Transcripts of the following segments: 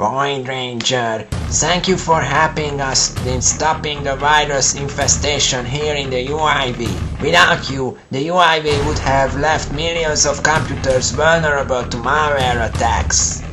Void Ranger, thank you for helping us in stopping the virus infestation here in the UIV. Without you, the UIV would have left millions of computers vulnerable to malware attacks.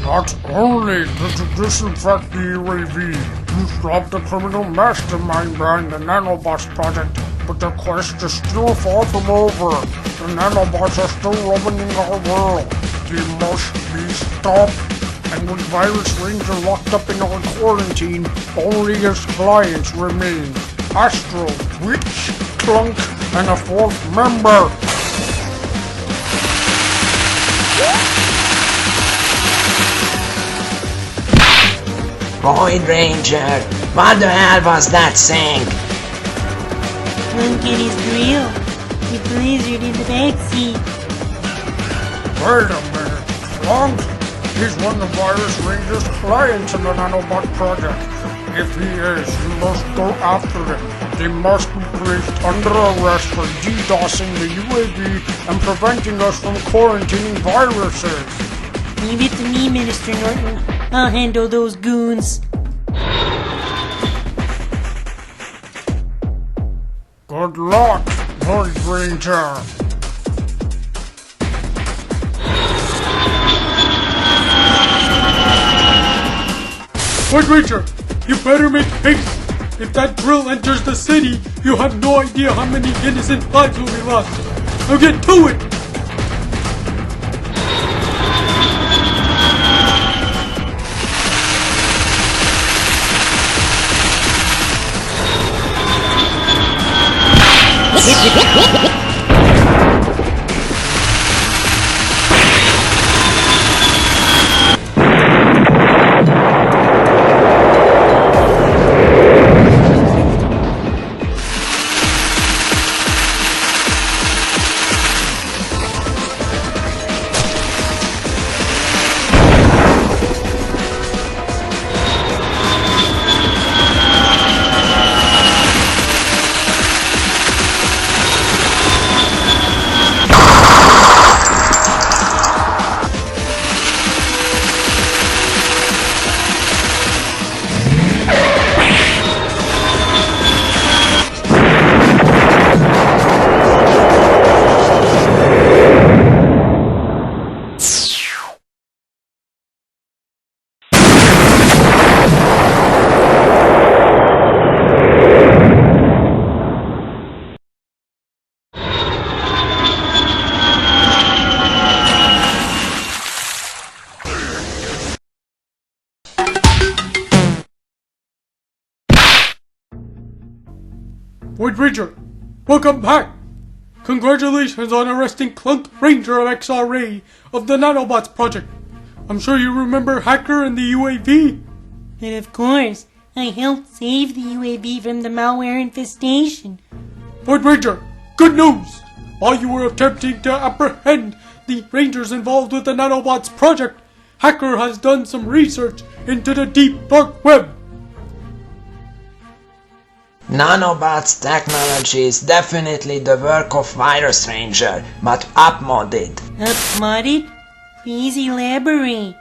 Not only did you disinfect the UAV, you stopped the criminal mastermind behind the Nanobots project, but the quest is still far from over. The Nanobots are still roaming our world. They must be stopped. And with Virus Ranger locked up in our quarantine, only his clients remain. Astro, Witch, Clunk, and a fourth member. Void Ranger, what the hell was that thing? Clunk and his grill. With Blizzard in the backseat. Wait a minute, Clunk? He's one of Virus Ranger's clients in the Nanobot project. If he is, you must go after him. They must be placed under arrest for DDoSing the UAV and preventing us from quarantining viruses. Leave it to me, Minister Norton. I'll handle those goons. Good luck, Void Ranger. Void Ranger, you better make haste! If that drill enters the city, you have no idea how many innocent lives will be lost! Now get to it! Void Ranger, welcome back! Congratulations on arresting Clunk Ranger of XRA of the Nanobots project. I'm sure you remember Hacker and the UAV. But of course, I helped save the UAV from the malware infestation. Void Ranger, good news! While you were attempting to apprehend the Rangers involved with the Nanobots project, Hacker has done some research into the deep dark web. Nanobots technology is definitely the work of Virus Ranger, but upmodded. Upmodded? Please elaborate.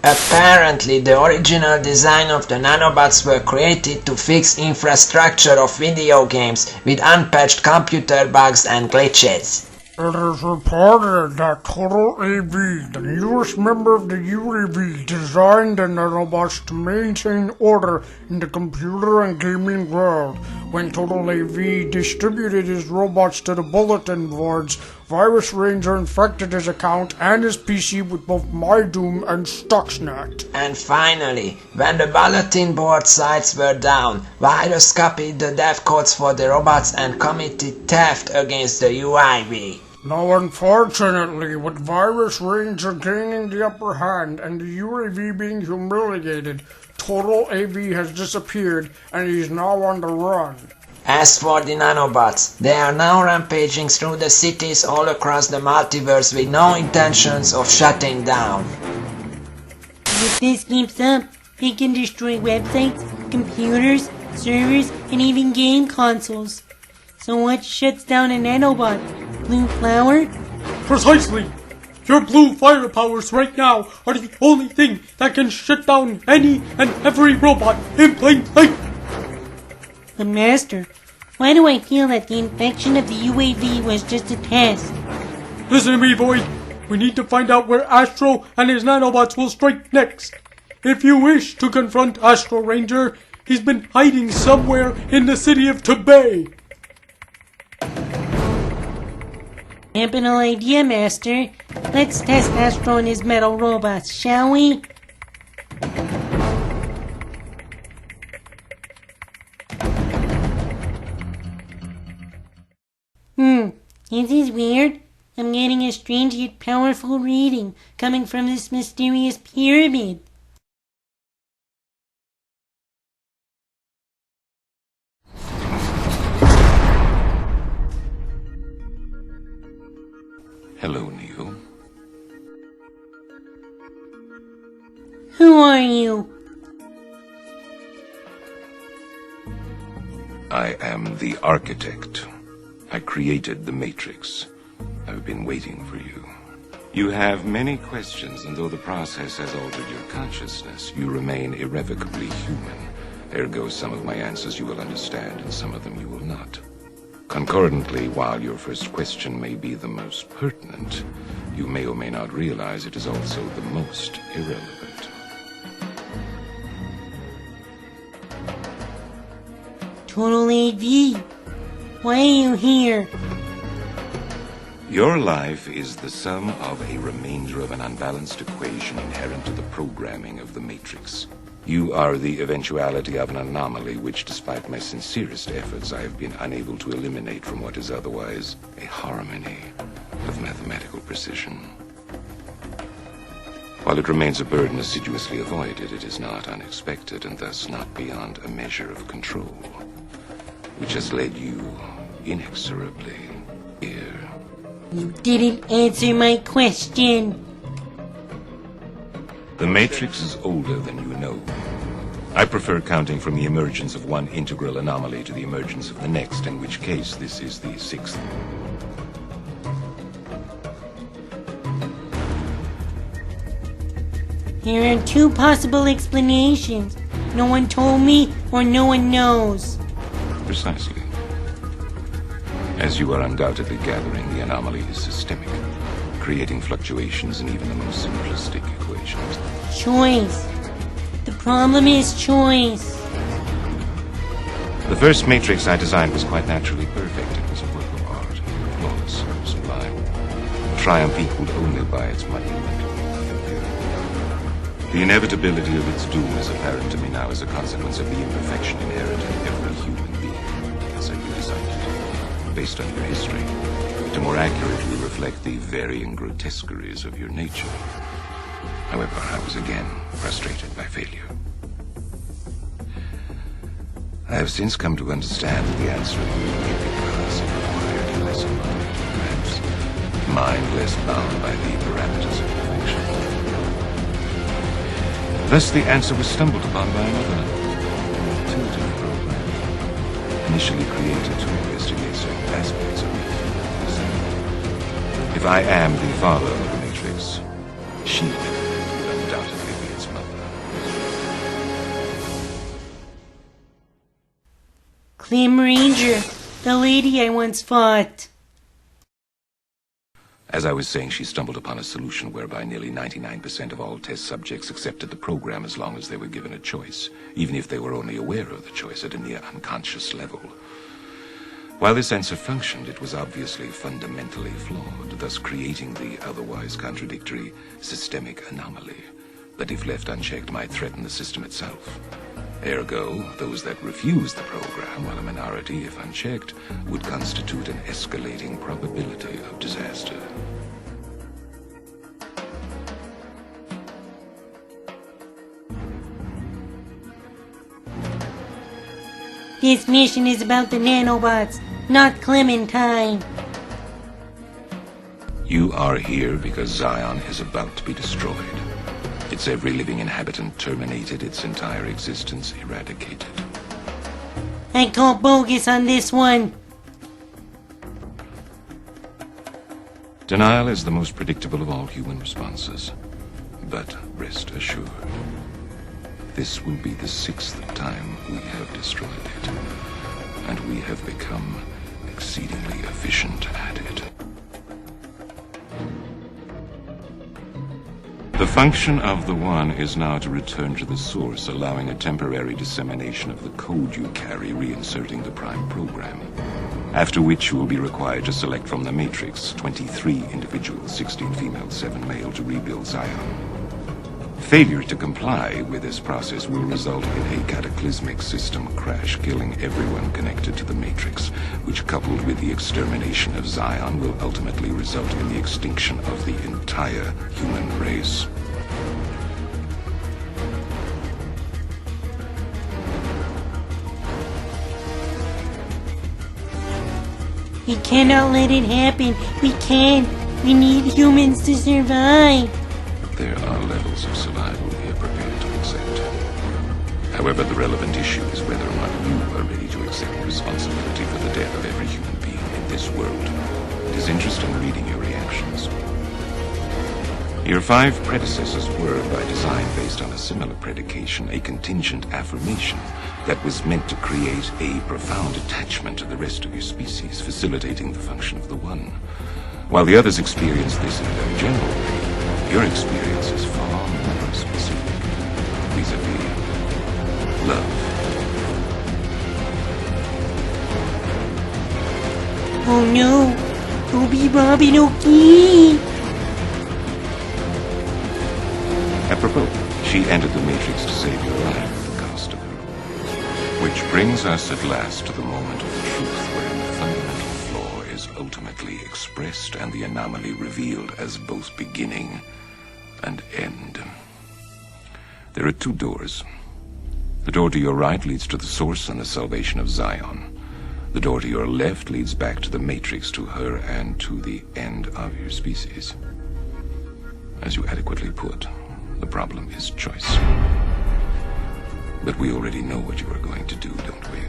Apparently, the original design of the nanobots were created to fix infrastructure of video games with unpatched computer bugs and glitches. It is reported that Total AV, the newest member of the UAV, designed the nanobots to maintain order in the computer and gaming world. When Total AV distributed his robots to the bulletin boards, Virus Ranger infected his account and his PC with both MyDoom and Stuxnet. And finally, when the bulletin board sites were down, Virus copied the dev codes for the robots and committed theft against the UIV. Now unfortunately, with Virus Ranger gaining the upper hand and the UAV being humiliated, Total AV has disappeared and he is now on the run. As for the nanobots, they are now rampaging through the cities all across the multiverse with no intentions of shutting down. If this keeps up, they can destroy websites, computers, servers, and even game consoles. So what shuts down a nanobot? Blue flower? Precisely! Your blue fire powers right now are the only thing that can shut down any and every robot in plain sight. But Master, why do I feel that the infection of the UAV was just a test? Listen to me, Void. We need to find out where Astro and his nanobots will strike next. If you wish to confront Astro Ranger, he's been hiding somewhere in the city of Toby. Ample idea, Master. Let's test Astro and his metal robots, shall we? This is weird. I'm getting a strange yet powerful reading coming from this mysterious pyramid. Hello, Neo. Who are you? I am the architect. I created the Matrix. I've been waiting for you. You have many questions, and though the process has altered your consciousness, you remain irrevocably human. Ergo, some of my answers you will understand, and some of them you will not. Concordantly, while your first question may be the most pertinent, you may or may not realize it is also the most irrelevant. Total AV. Why are you here? Your life is the sum of a remainder of an unbalanced equation inherent to the programming of the Matrix. You are the eventuality of an anomaly which, despite my sincerest efforts, I have been unable to eliminate from what is otherwise a harmony of mathematical precision. While it remains a burden assiduously avoided, it is not unexpected and thus not beyond a measure of control, which has led you inexorably here. You didn't answer my question. The Matrix is older than you know. I prefer counting from the emergence of one integral anomaly to the emergence of the next, in which case this is the sixth. There are two possible explanations. No one told me, or no one knows. Precisely. As you are undoubtedly gathering, the anomaly is systemic, creating fluctuations in even the most simplistic equations. Choice. The problem is choice. The first Matrix I designed was quite naturally perfect. It was a work of art, flawless, sublime, a triumph equaled only by its monument. The inevitability of its doom is apparent to me now as a consequence of the imperfection inherent in every human being, as I redesigned it, based on your history, to more accurately reflect the varying grotesqueries of your nature. However, I was again frustrated by failure. I have since come to understand that the answer may be because it required less mind, perhaps mind less bound by the parameters of perfection. Thus the answer was stumbled upon by another intuitive program, initially created to investigate certain aspects of it. If I am the father of the Matrix, she would undoubtedly be its mother. Clem Ranger, the lady I once fought. As I was saying, she stumbled upon a solution whereby nearly 99% of all test subjects accepted the program as long as they were given a choice, even if they were only aware of the choice at a near unconscious level. While this answer functioned, it was obviously fundamentally flawed, thus creating the otherwise contradictory systemic anomaly that, if left unchecked, might threaten the system itself. Ergo, those that refuse the program, while a minority, if unchecked, would constitute an escalating probability of disaster. This mission is about the nanobots, not Clementine. You are here because Zion is about to be destroyed. Its every living inhabitant terminated, its entire existence eradicated. I call bogus on this one. Denial is the most predictable of all human responses. But rest assured, this will be the 6th time we have destroyed it, and we have become exceedingly efficient at it. The function of the One is now to return to the source, allowing a temporary dissemination of the code you carry, reinserting the Prime program. After which you will be required to select from the Matrix 23 individuals, 16 female, 7 male, to rebuild Zion. Failure to comply with this process will result in a cataclysmic system crash, killing everyone connected to the Matrix, which, coupled with the extermination of Zion, will ultimately result in the extinction of the entire human race. We cannot let it happen. We can't. We need humans to survive. There are levels of survival we are prepared to accept. However, the relevant issue is whether or not you are ready to accept responsibility for the death of every human being in this world. It is interesting reading your reactions. Your 5 predecessors were, by design, based on a similar predication, a contingent affirmation that was meant to create a profound attachment to the rest of your species, facilitating the function of the One. While the others experienced this in a very general way, your experience is far more specific, vis-a-vis love. Oh no! Toby Robin O'Keefe! Apropos, she entered the Matrix to save your life at the cost of her own. Which brings us at last to the moment of the truth, wherein the fundamental flaw is ultimately expressed and the anomaly revealed as both beginning and end. There are 2 doors. The door to your right leads to the source and the salvation of Zion. The door to your left leads back to the Matrix, to her, and to the end of your species. As you adequately put, the problem is choice. But we already know what you are going to do, don't we?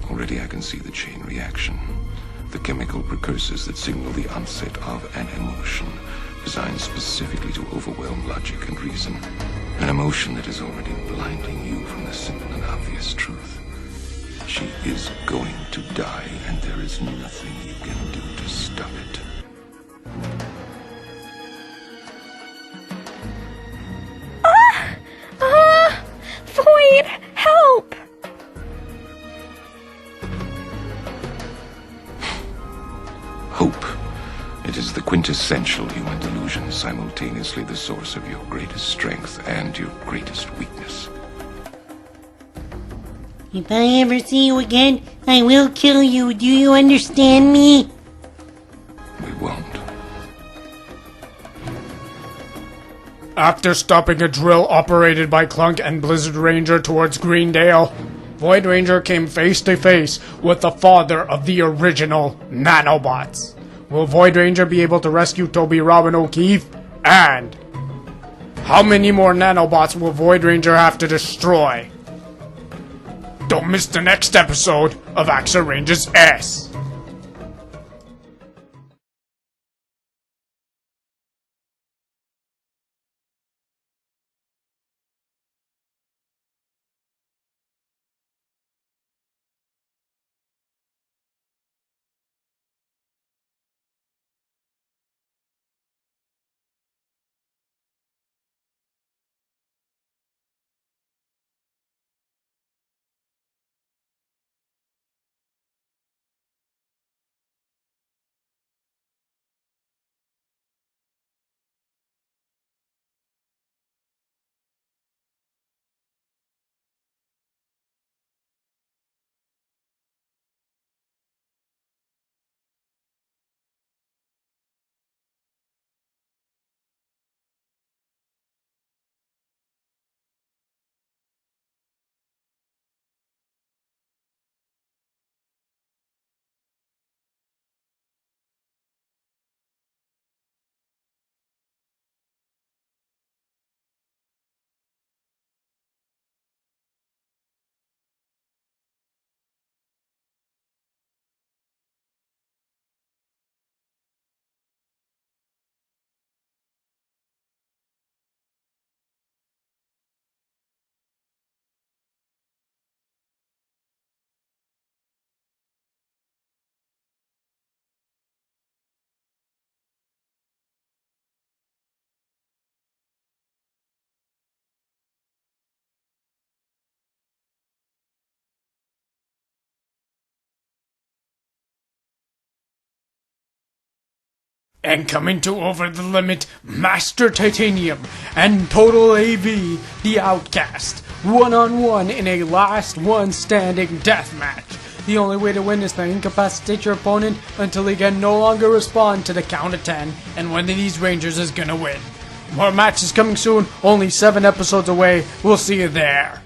Already I can see the chain reaction. The chemical precursors that signal the onset of an emotion, designed specifically to overwhelm logic and reason. An emotion that is already blinding you from the simple and obvious truth. She is going to die, and there is nothing you can do to stop it. Void, help! Hope. It is the quintessential human delusion, simultaneously the source of your greatest strength and your greatest weakness. If I ever see you again, I will kill you. Do you understand me? We won't. After stopping a drill operated by Clunk and Blizzard Ranger towards Greendale, Void Ranger came face to face with the father of the original nanobots. Will Void Ranger be able to rescue Toby Robin O'Keefe? And how many more nanobots will Void Ranger have to destroy? Don't miss the next episode of Axer Ranger's S. And coming to Over the Limit, Master Titanium and Total AV, the Outcast, one-on-one in a last one standing death match. The only way to win is to incapacitate your opponent until he can no longer respond to the count of 10, and one of these Rangers is gonna win. More matches coming soon, only 7 episodes away. We'll see you there.